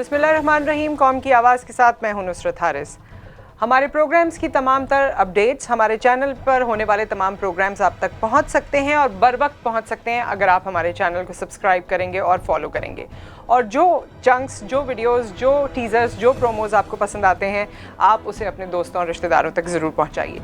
बिस्मिल्लाहिर्रहमानिर्रहीम। कौम की आवाज़ के साथ मैं हूं नुसरत हारिस। हमारे प्रोग्राम्स की तमाम तर अपडेट्स हमारे चैनल पर होने वाले तमाम प्रोग्राम्स आप तक पहुंच सकते हैं और बर वक्त पहुंच सकते हैं अगर आप हमारे चैनल को सब्सक्राइब करेंगे और फॉलो करेंगे। और जो चंक्स, जो वीडियोस, जो टीज़र्स, जो प्रोमोज़ आपको पसंद आते हैं, आप उसे अपने दोस्तों और रिश्तेदारों तक ज़रूर पहुंचाइए।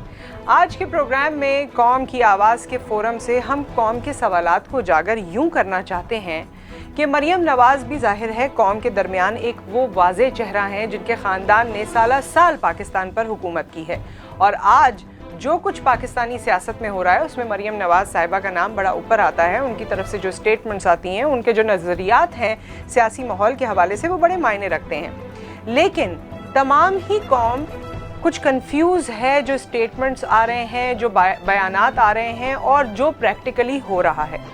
आज के प्रोग्राम में कौम की आवाज़ के फोरम से हम कौम के सवालात को उजागर यूँ करना चाहते हैं कि मरियम नवाज़ भी ज़ाहिर है कौम के दरमियान एक वो वाज़े चेहरा हैं जिनके ख़ानदान ने साला साल पाकिस्तान पर हुकूमत की है। और आज जो कुछ पाकिस्तानी सियासत में हो रहा है उसमें मरियम नवाज़ साहिबा का नाम बड़ा ऊपर आता है। उनकी तरफ से जो स्टेटमेंट्स आती हैं, उनके जो नज़रियात हैं सियासी माहौल के हवाले से, वो बड़े मायने रखते हैं। लेकिन तमाम ही कौम कुछ कंफ्यूज है जो स्टेटमेंट्स आ रहे हैं, जो बयानात आ रहे हैं और जो प्रैक्टिकली हो रहा है।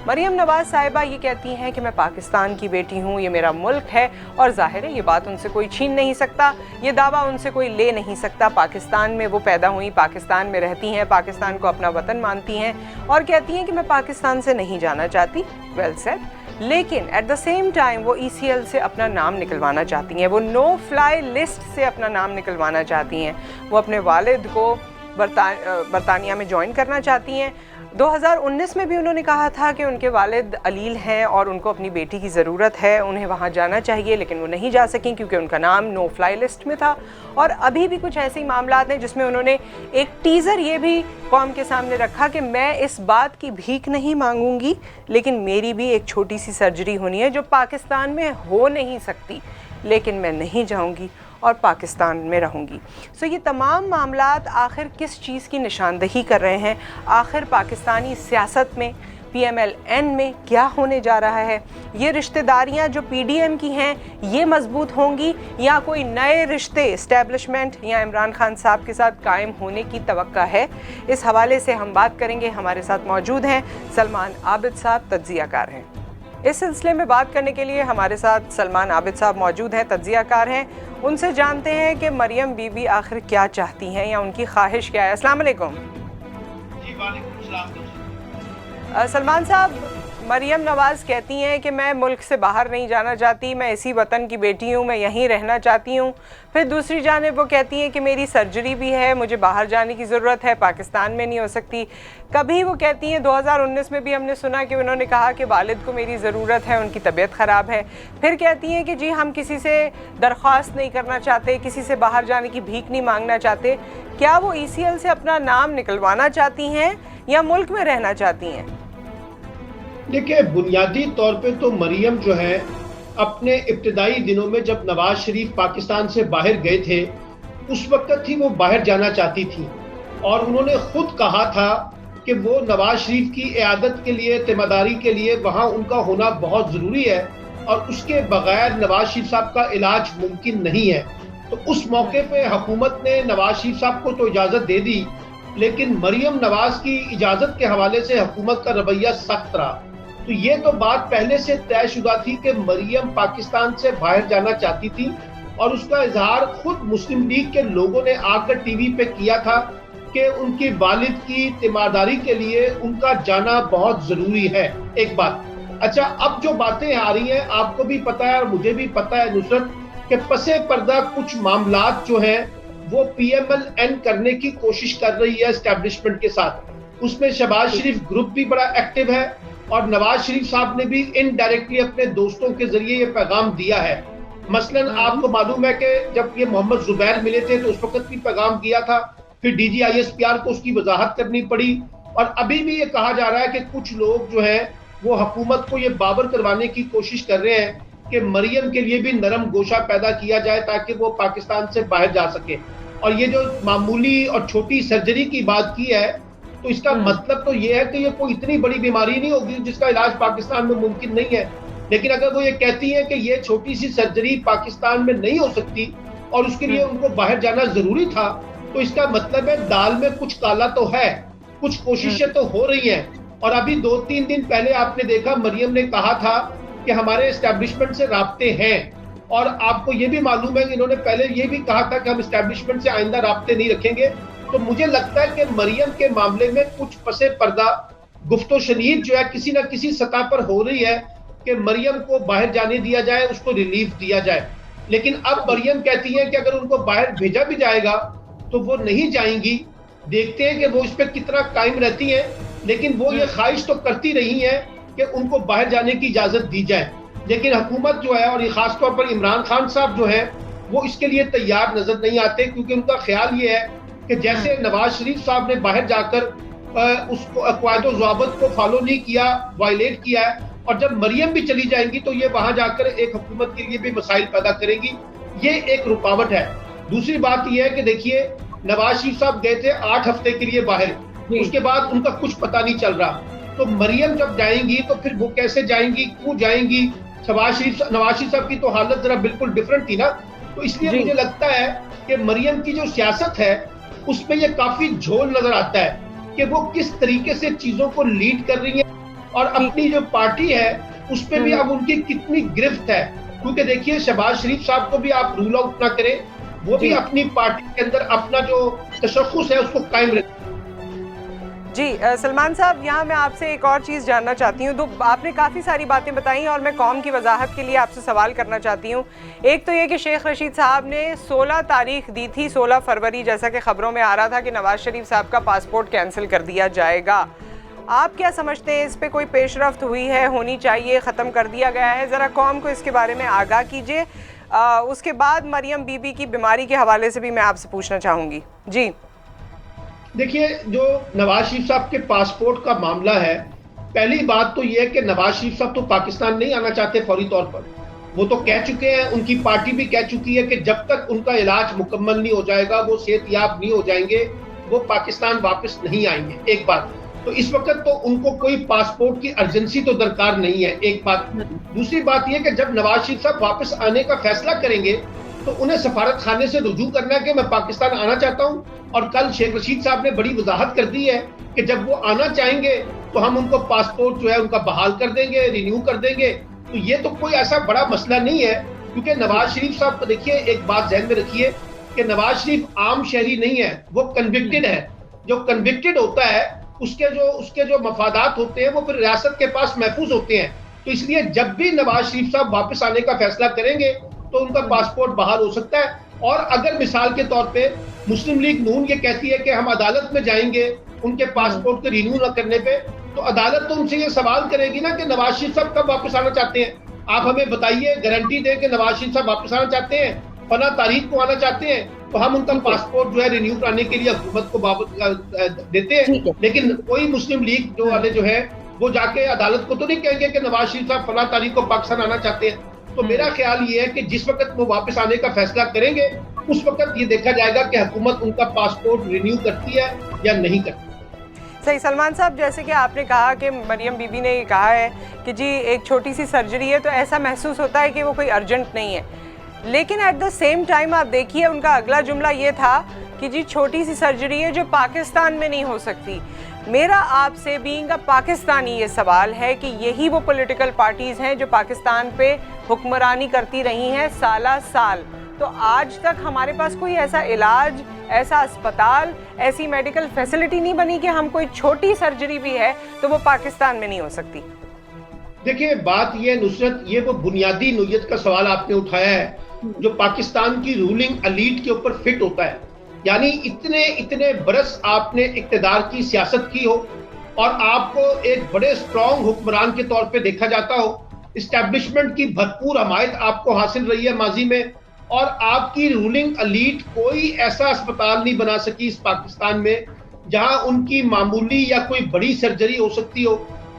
मरियम नवाज़ साहिबा ये कहती हैं कि मैं पाकिस्तान की बेटी हूँ, ये मेरा मुल्क है, और ज़ाहिर है ये बात उनसे कोई छीन नहीं सकता, ये दावा उनसे कोई ले नहीं सकता। पाकिस्तान में वो पैदा हुई, पाकिस्तान में रहती हैं, पाकिस्तान को अपना वतन मानती हैं और कहती हैं कि मैं पाकिस्तान से नहीं जाना चाहती। Well said. लेकिन एट द सेम टाइम वो ECL से अपना नाम निकलवाना चाहती हैं, वो नो फ्लाई लिस्ट से अपना नाम निकलवाना चाहती हैं, वो अपने वालिद को बरतानिया में ज्वाइन करना चाहती हैं। 2019 में भी उन्होंने कहा था कि उनके वालिद अलील हैं और उनको अपनी बेटी की ज़रूरत है, उन्हें वहाँ जाना चाहिए, लेकिन वो नहीं जा सकें क्योंकि उनका नाम नो फ्लाई लिस्ट में था। और अभी भी कुछ ऐसे ही मामलात हैं जिसमें उन्होंने एक टीज़र ये भी कौम के सामने रखा कि मैं इस बात की भीख नहीं मांगूंगी, लेकिन मेरी भी एक छोटी सी सर्जरी होनी है जो पाकिस्तान में हो नहीं सकती, लेकिन मैं नहीं जाऊँगी और पाकिस्तान में रहूँगी। सो ये तमाम मामलात आखिर किस चीज़ की निशानदही कर रहे हैं? आखिर पाकिस्तानी सियासत में, PMLN में क्या होने जा रहा है? ये रिश्तेदारियाँ जो PDM की हैं ये मजबूत होंगी या कोई नए रिश्ते इस्टेब्लिशमेंट या इमरान खान साहब के साथ कायम होने की तवक्का है? इस हवाले से हम बात करेंगे। हमारे साथ मौजूद हैं सलमान आबिद साहब, तज्ज़ियाकार हैं। इस सिलसिले में बात करने के लिए हमारे साथ सलमान आबिद साहब मौजूद हैं, तज्ज़ियाकार हैं। उनसे जानते हैं कि मरियम बीबी आखिर क्या चाहती हैं या उनकी ख्वाहिश क्या है। अस्सलाम वालेकुम। जी वालेकुम सलाम। सलमान साहब, मरियम नवाज़ कहती हैं कि मैं मुल्क से बाहर नहीं जाना चाहती, मैं इसी वतन की बेटी हूँ, मैं यहीं रहना चाहती हूँ। फिर दूसरी जानिब वो कहती हैं कि मेरी सर्जरी भी है, मुझे बाहर जाने की ज़रूरत है, पाकिस्तान में नहीं हो सकती। कभी वो कहती हैं 2019 में भी हमने सुना कि उन्होंने कहा कि वालिद को मेरी ज़रूरत है, उनकी तबीयत ख़राब है। फिर कहती हैं कि जी हम किसी से दरख्वास्त नहीं करना चाहते, किसी से बाहर जाने की भीख नहीं मांगना चाहते। क्या वो ECL से अपना नाम निकलवाना चाहती हैं या मुल्क में रहना चाहती हैं? देखिए, बुनियादी तौर पे तो मरियम जो है अपने इब्तदाई दिनों में जब नवाज शरीफ पाकिस्तान से बाहर गए थे उस वक्त ही वो बाहर जाना चाहती थी और उन्होंने खुद कहा था कि वो नवाज शरीफ की इयादत के लिए, तिमादारी के लिए वहाँ उनका होना बहुत ज़रूरी है और उसके बगैर नवाज शरीफ साहब का इलाज मुमकिन नहीं है। तो उस मौके पे हुकूमत ने नवाज शरीफ साहब को तो इजाज़त दे दी, लेकिन मरियम नवाज की इजाज़त के हवाले से हुकूमत का रवैया सख्त रहा। तो ये तो बात पहले से तयशुदा थी कि मरियम पाकिस्तान से बाहर जाना चाहती थी और उसका इजहार खुद मुस्लिम लीग के लोगों ने आकर टीवी पे किया था कि उनकी वालिद की तीमारदारी के लिए उनका जाना बहुत ज़रूरी है। एक बात। अच्छा, अब जो बातें आ रही हैं आपको भी पता है और मुझे भी पता है नुसरत कि पसे पर्दा कुछ मामलात जो हैं वो PMLN करने की कोशिश कर रही है एस्टेब्लिशमेंट के साथ। उसमें शहबाज शरीफ ग्रुप भी बड़ा एक्टिव है और नवाज शरीफ साहब ने भी इनडायरेक्टली अपने दोस्तों के जरिए ये पैगाम दिया है। मसलन आपको मालूम है कि जब ये मोहम्मद जुबैर मिले थे तो उस वक्त भी पैगाम दिया था, फिर DG ISPR को उसकी वजाहत करनी पड़ी और अभी भी ये कहा जा रहा है कि कुछ लोग जो हैं वो हुकूमत को ये बावर करवाने की कोशिश कर रहे हैं कि मरियम के लिए भी नरम गोशा पैदा किया जाए ताकि वो पाकिस्तान से बाहर जा सके। और ये जो मामूली और छोटी सर्जरी की बात की है तो इसका मतलब तो ये है कि ये कोई इतनी बड़ी बीमारी नहीं होगी जिसका इलाज पाकिस्तान में मुमकिन नहीं है। लेकिन अगर वो ये कहती है कि ये छोटी सी सर्जरी पाकिस्तान में नहीं हो सकती और उसके लिए उनको बाहर जाना जरूरी था, तो इसका मतलब है दाल में कुछ काला तो है, कुछ कोशिशें तो हो रही हैं। और अभी 2-3 दिन पहले आपने देखा मरियम ने कहा था कि हमारे एस्टेब्लिशमेंट से राब्ते हैं और आपको ये भी मालूम है कि इन्होंने पहले ये भी कहा था कि हम एस्टेब्लिशमेंट से आइंदा राब्ते नहीं रखेंगे। तो मुझे लगता है कि मरियम के मामले में कुछ पसे पर्दा गुफ्तो शनीद जो है किसी न किसी सतह पर हो रही है कि मरियम को बाहर जाने दिया जाए, उसको रिलीफ दिया जाए। लेकिन अब मरियम कहती हैं कि अगर उनको बाहर भेजा भी जाएगा तो वो नहीं जाएंगी। देखते हैं कि वो इस पर कितना कायम रहती हैं, लेकिन वो ये ख्वाहिश तो करती रही हैं कि उनको बाहर जाने की इजाज़त दी जाए। लेकिन हुकूमत जो है, और ख़ासतौर पर इमरान खान साहब जो है, वो इसके लिए तैयार नज़र नहीं आते, क्योंकि उनका ख्याल ये है कि जैसे नवाज शरीफ साहब ने बाहर जाकर उसको क़वायद-ओ-ज़वाबित को फॉलो नहीं किया, वायलेट किया है, और जब मरियम भी चली जाएंगी तो ये वहां जाकर एक हुकूमत के लिए भी मसाइल पैदा करेंगी। ये एक रुकावट है। दूसरी बात यह है कि देखिए, नवाज शरीफ साहब गए थे 8 हफ्ते के लिए बाहर, उसके बाद उनका कुछ पता नहीं चल रहा। तो मरियम जब जाएंगी तो फिर वो कैसे जाएंगी, क्यों जाएंगी? नवाज शरीफ साहब की तो हालत जरा बिल्कुल डिफरेंट थी ना। तो इसलिए मुझे लगता है कि मरियम की जो सियासत है उसमें ये काफी झोल नजर आता है कि वो किस तरीके से चीजों को लीड कर रही है, और अपनी जो पार्टी है उस पर भी अब उनकी कितनी गिरफ्त है। क्योंकि देखिए, शहबाज शरीफ साहब को भी आप रूल आउट ना करें, वो भी अपनी पार्टी के अंदर अपना जो तशख़्ख़ुस है उसको कायम रखें। जी सलमान साहब, यहाँ मैं आपसे एक और चीज़ जानना चाहती हूँ। तो आपने काफ़ी सारी बातें बताई और मैं कौम की वजाहत के लिए आपसे सवाल करना चाहती हूँ। एक तो ये कि शेख रशीद साहब ने 16 तारीख दी थी, 16 फरवरी, जैसा कि ख़बरों में आ रहा था कि नवाज शरीफ साहब का पासपोर्ट कैंसिल कर दिया जाएगा। आप क्या समझते हैं, इस पे कोई पेशरफ्त हुई है, होनी चाहिए, ख़त्म कर दिया गया है? ज़रा कौम को इसके बारे में आगाह कीजिए। उसके बाद मरियम बीबी की बीमारी के हवाले से भी मैं आपसे पूछना चाहूँगी। जी देखिए, जो नवाज शरीफ साहब के पासपोर्ट का मामला है, पहली बात तो यह है कि नवाज शरीफ साहब तो पाकिस्तान नहीं आना चाहते फौरी तौर पर। वो तो कह चुके हैं, उनकी पार्टी भी कह चुकी है कि जब तक उनका इलाज मुकम्मल नहीं हो जाएगा, वो सेहतयाब नहीं हो जाएंगे, वो पाकिस्तान वापस नहीं आएंगे। एक बात तो इस वक्त तो उनको कोई पासपोर्ट की अर्जेंसी तो दरकार नहीं है, एक बात। दूसरी बात यह कि जब नवाज शरीफ साहब वापस आने का फैसला करेंगे तो उन्हें सफारत खाने से रुजू करना है कि मैं पाकिस्तान आना चाहता हूं। और कल शेख रशीद साहब ने बड़ी वजाहत कर दी है कि जब वो आना चाहेंगे तो हम उनको पासपोर्ट जो है उनका बहाल कर देंगे, रिन्यू कर देंगे। तो ये तो कोई ऐसा बड़ा मसला नहीं है, क्योंकि नवाज शरीफ साहब को देखिए, एक बात ध्यान में रखिए कि नवाज शरीफ आम शहरी नहीं है, वो कन्विक्टेड है। जो कन्विक्टेड होता है उसके जो मफादात होते हैं वो फिर रियासत के पास महफूज होते हैं। तो इसलिए जब भी नवाज शरीफ साहब वापस आने का फैसला करेंगे तो उनका पासपोर्ट बहाल हो सकता है। और अगर मिसाल के तौर पे मुस्लिम लीग नून ये कहती है कि हम अदालत में जाएंगे उनके पासपोर्ट को रिन्यू न करने पे, तो अदालत तो उनसे ये सवाल करेगी ना कि नवाज शरीफ साहब कब वापस आना चाहते हैं, आप हमें बताइए, गारंटी दें कि नवाज शरीफ साहब वापस आना चाहते हैं, फला तारीख को आना चाहते हैं, तो हम उनका पासपोर्ट जो है रिन्यू कराने के लिए हुकूमत को देते हैं। लेकिन कोई मुस्लिम लीग जो वाले जो है वो जाके अदालत को तो नहीं कहेंगे कि नवाज शरीफ साहब फला तारीख को पाकिस्तान आना चाहते हैं। तो मेरा ख्याल ये है कि जिस वक्त वो वापस आने का फैसला करेंगे उस वक्त ये देखा जाएगा कि हुकूमत उनका पासपोर्ट रिन्यू करती है या नहीं करती। सही। सलमान साहब, जैसे कि आपने कहा कि मरियम बीबी ने ये कहा है कि जी एक छोटी सी सर्जरी है, तो ऐसा महसूस होता है कि वो कोई अर्जेंट नहीं है। लेकिन एट द सेम टाइम आप देखिए, उनका अगला जुमला ये था कि जी छोटी सी सर्जरी है जो पाकिस्तान में नहीं हो सकती। मेरा आपसे बीइंग अ पाकिस्तानी ये सवाल है कि यही वो पॉलिटिकल पार्टीज़ हैं जो पाकिस्तान पे हुक्मरानी करती रही हैं साला साल। तो आज तक हमारे पास कोई ऐसा इलाज, ऐसा अस्पताल, ऐसी मेडिकल फैसिलिटी नहीं बनी कि हम कोई छोटी सर्जरी भी है तो वो पाकिस्तान में नहीं हो सकती। देखिए, बात ये नुसरत, ये वो बुनियादी नोयत का सवाल आपने उठाया है जो पाकिस्तान की रूलिंग एलीट के ऊपर फिट होता है। यानी इतने बरस आपने इक्तदार की सियासत की हो और आपको एक बड़े स्ट्रॉन्ग हुक्मरान के तौर पे देखा जाता हो, इस्टेब्लिशमेंट की भरपूर हमायत आपको हासिल रही है माजी में, और आपकी रूलिंग एलीट कोई ऐसा अस्पताल नहीं बना सकी इस पाकिस्तान में जहां उनकी मामूली या कोई बड़ी सर्जरी हो सकती हो।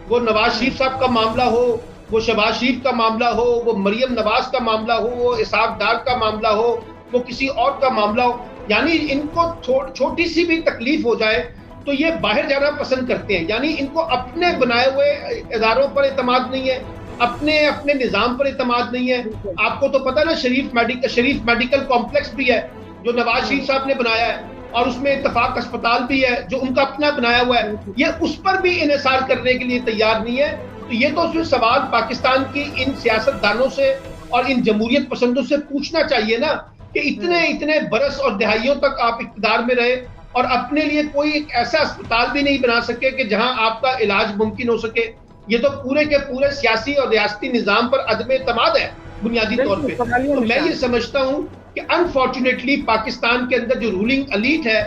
वो नवाज शरीफ साहब का मामला हो, वो शहबाज शरीफ का मामला हो, वो मरियम नवाज का मामला हो, वो इसाक डार का मामला हो, वो किसी और का मामला हो, यानी इनको छोटी सी भी तकलीफ हो जाए तो ये बाहर जाना पसंद करते हैं। यानी इनको अपने बनाए हुए इदारों पर एतमाद नहीं है, अपने निज़ाम पर एतमाद नहीं है। आपको तो पता ना, शरीफ मेडिकल कॉम्प्लेक्स भी है जो नवाज शरीफ साहब ने बनाया है, और उसमें इत्तफाक अस्पताल भी है जो उनका अपना बनाया हुआ है। ये उस पर भी इन्हिसार करने के लिए तैयार नहीं है। तो ये तो उसमें सवाल पाकिस्तान की इन सियासतदानों से और इन जमहूरियत पसंदों से पूछना चाहिए ना कि इतने बरस और दहाइयों तक आप इक़्तिदार में रहे और अपने लिए कोई एक ऐसा अस्पताल भी नहीं बना सके कि जहां आपका इलाज मुमकिन हो सके। ये तो पूरे के पूरे सियासी और रियासती निजाम पर अदम एतमाद है बुनियादी तौर पे। तो मैं ये समझता हूँ कि अनफॉर्चुनेटली पाकिस्तान के अंदर जो रूलिंग एलीट है,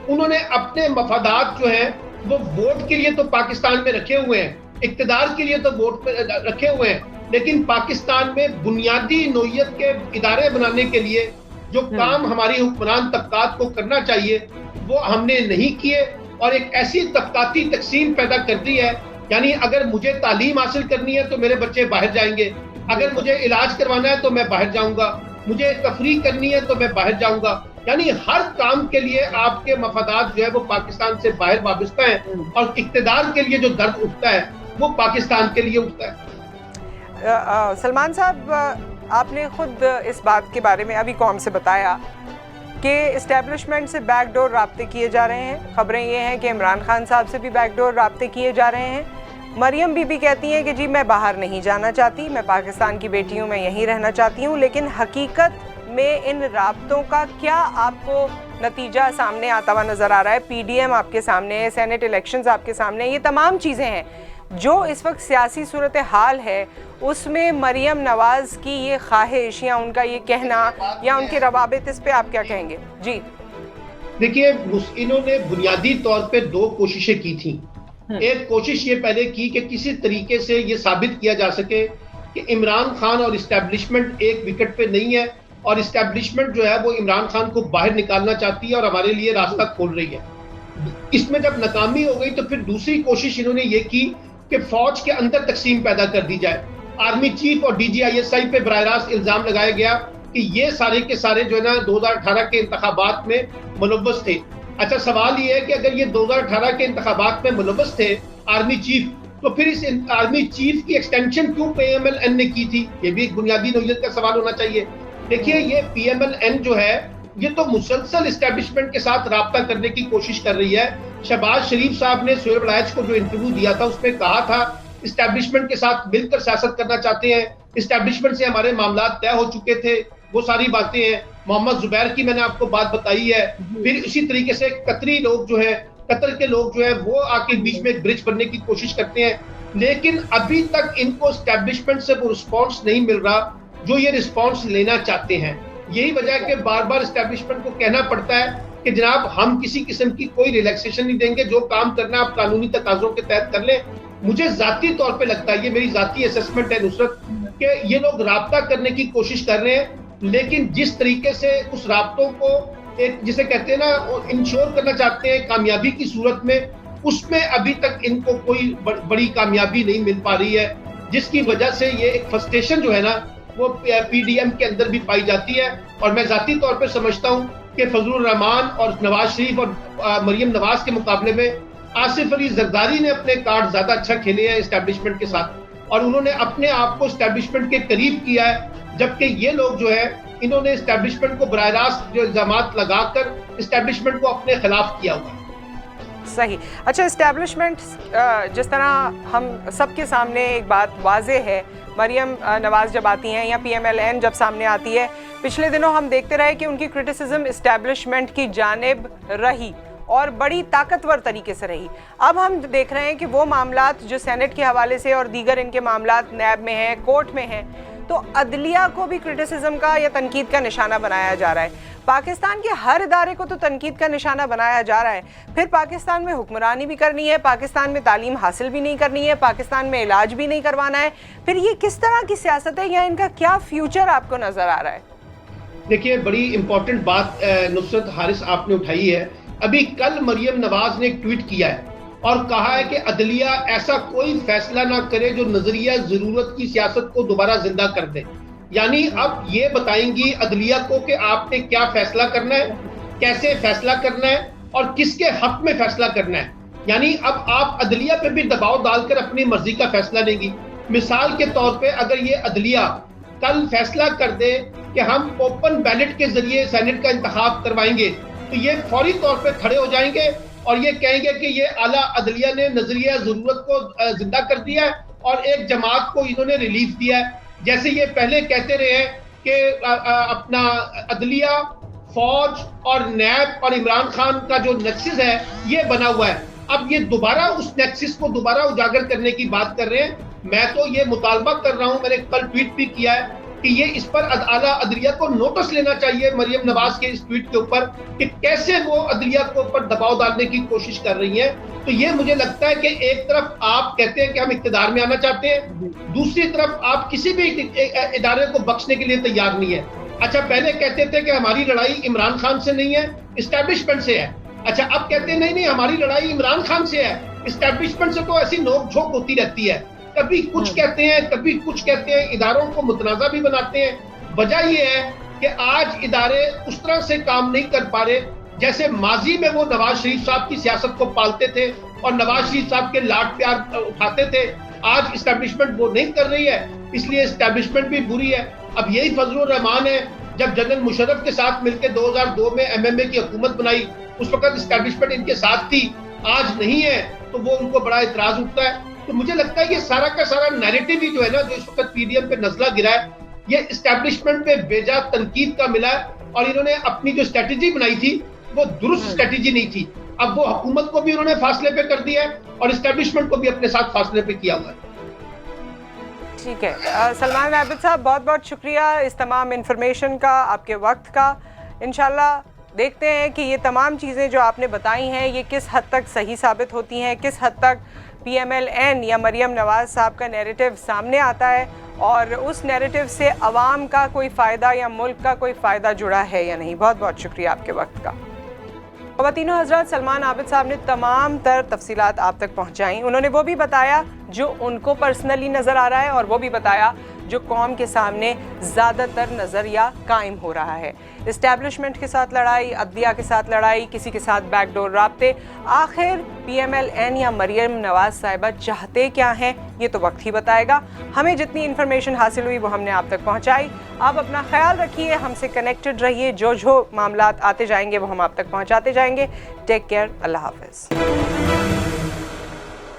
उन्होंने अपने मफादात जो है वो वोट के लिए तो पाकिस्तान में रखे हुए हैं, इक्तदार के लिए तो वोट में रखे हुए हैं, लेकिन पाकिस्तान में बुनियादी नौइयत के इदारे बनाने के लिए जो काम हमारी हुक्मरान तबकात को करना चाहिए वो हमने नहीं किए, और एक ऐसी तबकाती तकसीम पैदा कर दी है। यानी अगर मुझे तालीम हासिल करनी है तो मेरे बच्चे बाहर जाएंगे, अगर मुझे इलाज करवाना है तो मैं बाहर जाऊंगा, मुझे तफरीह करनी है तो मैं बाहर जाऊंगा। यानी हर काम के लिए आपके मफादात जो है वो पाकिस्तान से बाहर वाबस्ता है, और इक्तदार के लिए जो दर्द उठता है वो पाकिस्तान के लिए उठता है। सलमान साहब, आपने खुद इस बात के बारे में अभी कौम से बताया कि इस्टेब्लिशमेंट से बैकडोर राब्ते किए जा रहे हैं। खबरें ये हैं कि इमरान खान साहब से भी बैकडोर राब्ते किए जा रहे हैं। मरियम बीबी कहती हैं कि जी मैं बाहर नहीं जाना चाहती, मैं पाकिस्तान की बेटी हूँ, मैं यहीं रहना चाहती हूँ। लेकिन हकीकत में इन राब्तों का क्या आपको नतीजा सामने आता हुआ नज़र आ रहा है? PDM आपके सामने है, सेनेट इलेक्शंस आपके सामने, ये तमाम चीज़ें हैं जो इस वक्त सियासी सूरत हाल है, उसमें मरियम नवाज़ की ये ख्वाहिश या उनका ये कहना या उनके रवाबित, इस पे आप क्या कहेंगे? जी देखिए, इन्होंने बुनियादी तौर पे दो कोशिशें की थी। एक कोशिश ये पहले की कि किसी तरीके से ये साबित किया जा सके कि इमरान खान और इस्टेब्लिशमेंट एक विकेट पे नहीं है, और इस्टेब्लिशमेंट जो है वो इमरान खान को बाहर निकालना चाहती है और हमारे लिए रास्ता खोल रही है। इसमें जब नाकामी हो गई तो फिर दूसरी कोशिश इन्होंने ये की कि फौज के अंदर तकसीम पैदा कर दी जाए। आर्मी चीफ और DGISI पे बराह रास्त इल्जाम लगाया गया कि ये सारे के सारे जो है ना 2018 के इंतखाबात में मुलव्वस थे। अच्छा, सवाल ये है कि अगर ये 2018 के इंतखाबात में मुलव्वस थे आर्मी चीफ, तो फिर इस आर्मी चीफ की एक्सटेंशन क्यों PMLN ने की थी? ये भी एक बुनियादी नौइयत का सवाल होना चाहिए। देखिए, ये PMLN जो है ये तो मुसलसल इस्टेब्लिशमेंट के साथ राब्ता करने की कोशिश कर रही है। शहबाज शरीफ साहब ने शोएब लायज को जो इंटरव्यू दिया था उसमें कहा था इस्टेब्लिशमेंट के साथ मिलकर सियासत करना चाहते हैं, इस्टेब्लिशमेंट से हमारे मामला तय हो चुके थे, वो सारी बातें हैं। मोहम्मद जुबैर की मैंने आपको बात बताई है। फिर इसी तरीके से कतरी लोग जो है, कतर के लोग जो है वो आके बीच में एक ब्रिज बनने की कोशिश करते हैं, लेकिन अभी तक इनको इस्टेब्लिशमेंट से वो रिस्पॉन्स नहीं मिल रहा जो ये रिस्पॉन्स लेना चाहते हैं। यही वजह है कि बार बार इस्टेब्लिशमेंट को कहना पड़ता है कि जनाब हम किसी किस्म की कोई रिलैक्सेशन नहीं देंगे, जो काम करना आप कानूनी तकाजों के तहत कर लें। मुझे जाती तौर पे लगता है, ये मेरी जाती असेसमेंट है नुसरत, कि ये लोग राब्ता करने की कोशिश कर रहे हैं, लेकिन जिस तरीके से उस राब्तों को एक जिसे कहते हैं ना इंश्योर करना चाहते हैं कामयाबी की सूरत में, उसमें अभी तक इनको कोई बड़ी कामयाबी नहीं मिल पा रही है, जिसकी वजह से ये एक फ्रस्ट्रेशन जो है ना वो PDM के अंदर भी पाई जाती है। और मैं जाती तौर पर समझता हूँ कि फजलुर रहमान और नवाज शरीफ और मरियम नवाज के मुकाबले में आसिफ अली जरदारी ने अपने कार्ड ज्यादा अच्छा खेले हैं इस्टेब्लिशमेंट के साथ, और उन्होंने अपने आप को इस्टेब्लिशमेंट के करीब किया है, जबकि ये लोग जो है इन्होंने इस्टेब्लिशमेंट को बराह रास्त जो इल्जामात लगाकर इस्टेब्लिशमेंट को अपने खिलाफ किया हुआ है। सही। अच्छा, इस्टेब्लिशमेंट जिस तरह हम सबके सामने एक बात वाजे है, मरियम नवाज जब आती हैं या PMLN जब सामने आती है, पिछले दिनों हम देखते रहे कि उनकी क्रिटिसिज्म इस्टेब्लिशमेंट की जानिब रही और बड़ी ताकतवर तरीके से रही। अब हम देख रहे हैं कि वो मामलात जो सेनेट के हवाले से और दीगर इनके मामलात नैब में हैं, कोर्ट में हैं, तो अदलिया को भी क्रिटिसिज्म का या तनकीद का निशाना बनाया जा रहा है। पाकिस्तान के हर इदारे को तो तनकीद का निशाना बनाया जा रहा है, फिर पाकिस्तान में हुक्मरानी भी करनी है, पाकिस्तान में तालीम हासिल भी नहीं करनी है, पाकिस्तान में इलाज भी नहीं करवाना है। फिर ये किस तरह की सियासत है या इनका क्या फ्यूचर आपको नजर आ रहा है? देखिए, बड़ी इंपॉर्टेंट बात नुसरत हारिस आपने उठाई है। अभी कल मरियम नवाज ने एक ट्वीट किया है और कहा है कि अदलिया ऐसा कोई फैसला ना करे जो नजरिया जरूरत की सियासत को दोबारा जिंदा कर दे। यानी अब ये बताएंगी अदलिया को कि आपने क्या फैसला करना है, कैसे फैसला करना है और किसके हक में फैसला करना है। यानी अब आप अदलिया पे भी दबाव डालकर अपनी मर्जी का फैसला लेंगी। मिसाल के तौर पे अगर ये अदलिया कल फैसला कर दे कि हम ओपन बैलेट के जरिए सेनेट का इंतखाब करवाएंगे, तो ये फौरी तौर पे खड़े हो जाएंगे और ये कहेंगे कि ये आला अदलिया ने नजरिया जरूरत को जिंदा कर दिया है और एक जमात को इन्होंने रिलीफ दिया है। जैसे ये पहले कहते रहे हैं कि अपना अदलिया, फौज और नैब और इमरान खान का जो नक्सिस है ये बना हुआ है। अब ये दोबारा उस नेक्सिस को दोबारा उजागर करने की बात कर रहे हैं। मैं तो ये मुतालबा कर रहा हूं, मैंने कल ट्वीट भी किया है कि ये इस पर आला अदलिया को नोटिस लेना चाहिए मरियम नवाज के इस ट्वीट के ऊपर कि कैसे वो अदलिया के ऊपर दबाव डालने की कोशिश कर रही है। तो ये मुझे लगता है कि एक तरफ आप कहते हैं कि हम इक्तिदार में आना चाहते हैं, दूसरी तरफ आप किसी भी इदारे को बख्शने के लिए तैयार नहीं है। अच्छा, पहले कहते थे कि हमारी लड़ाई इमरान खान से नहीं है, इस्टेब्लिशमेंट से है। अच्छा, अब कहते हैं नहीं हमारी लड़ाई इमरान खान से है, इस्टेब्लिशमेंट से तो ऐसी नोक झोंक होती रहती है, कभी कुछ कहते हैं कभी कुछ कहते हैं, इदारों को मुतनाज़ा भी बनाते हैं। वजह ये है कि आज इदारे उस तरह से काम नहीं कर पा रहे जैसे माजी में वो नवाज शरीफ साहब की सियासत को पालते थे और नवाज शरीफ साहब के लाड प्यार उठाते थे। आज इस्टेब्लिशमेंट वो नहीं कर रही है, इसलिए इस्टेब्लिशमेंट भी बुरी है। अब यही फजलुर रहमान है, जब जनरल मुशर्रफ के साथ मिलकर 2002 में एमएमए की हुकूमत बनाई, उस वक्त इस्टेब्लिशमेंट इनके साथ थी, आज नहीं है, तो वो उनको बड़ा इतराज उठता है। तो मुझे लगता है ये सारा का सारा नैरेटिव ही जो है ना, जो इस वक्त पीडीएम पे नजला गिरा है, ये इस्टेब्लिशमेंट पे बेजा तनकीद का मिला है और इन्होंने अपनी जो स्ट्रेटेजी बनाई थी वो दुरुस्त स्ट्रेटेजी नहीं थी। अब वो हुकूमत को भी उन्होंने फासले पे कर दिया है और इस्टेब्लिशमेंट को भी अपने साथ फासले पे किया हुआ है। ठीक है सलमान आबिद साहब, बहुत बहुत शुक्रिया इस तमाम इंफॉर्मेशन का, आपके वक्त का। इंशाल्लाह देखते हैं कि ये तमाम चीज़ें जो आपने बताई हैं ये किस हद तक सही साबित होती हैं, किस हद तक PMLN या मरियम नवाज़ साहब का नैरेटिव सामने आता है और उस नैरेटिव से अवाम का कोई फ़ायदा या मुल्क का कोई फ़ायदा जुड़ा है या नहीं। बहुत बहुत शुक्रिया आपके वक्त का। ख़वातीनो हज़रात, सलमान आबिद साहब ने तमाम तर तफसीलात आप तक पहुँचाई। उन्होंने वो भी बताया जो उनको पर्सनली नज़र आ रहा है और वो भी बताया जो कौम के सामने ज़्यादातर नज़रिया कायम हो रहा है। इस्टेब्लिशमेंट के साथ लड़ाई, अदलिया के साथ लड़ाई, किसी के साथ बैकडोर राब्ते, आखिर PMLN या मरियम नवाज़ साहिबा चाहते क्या हैं ये तो वक्त ही बताएगा। हमें जितनी इन्फॉर्मेशन हासिल हुई वो हमने आप तक पहुंचाई। आप अपना ख्याल रखिए, हमसे कनेक्टेड रहिए, जो मामलात आते जाएंगे वो हम आप तक पहुंचाते जाएंगे। टेक केयर, अल्लाह हाफ़िज़।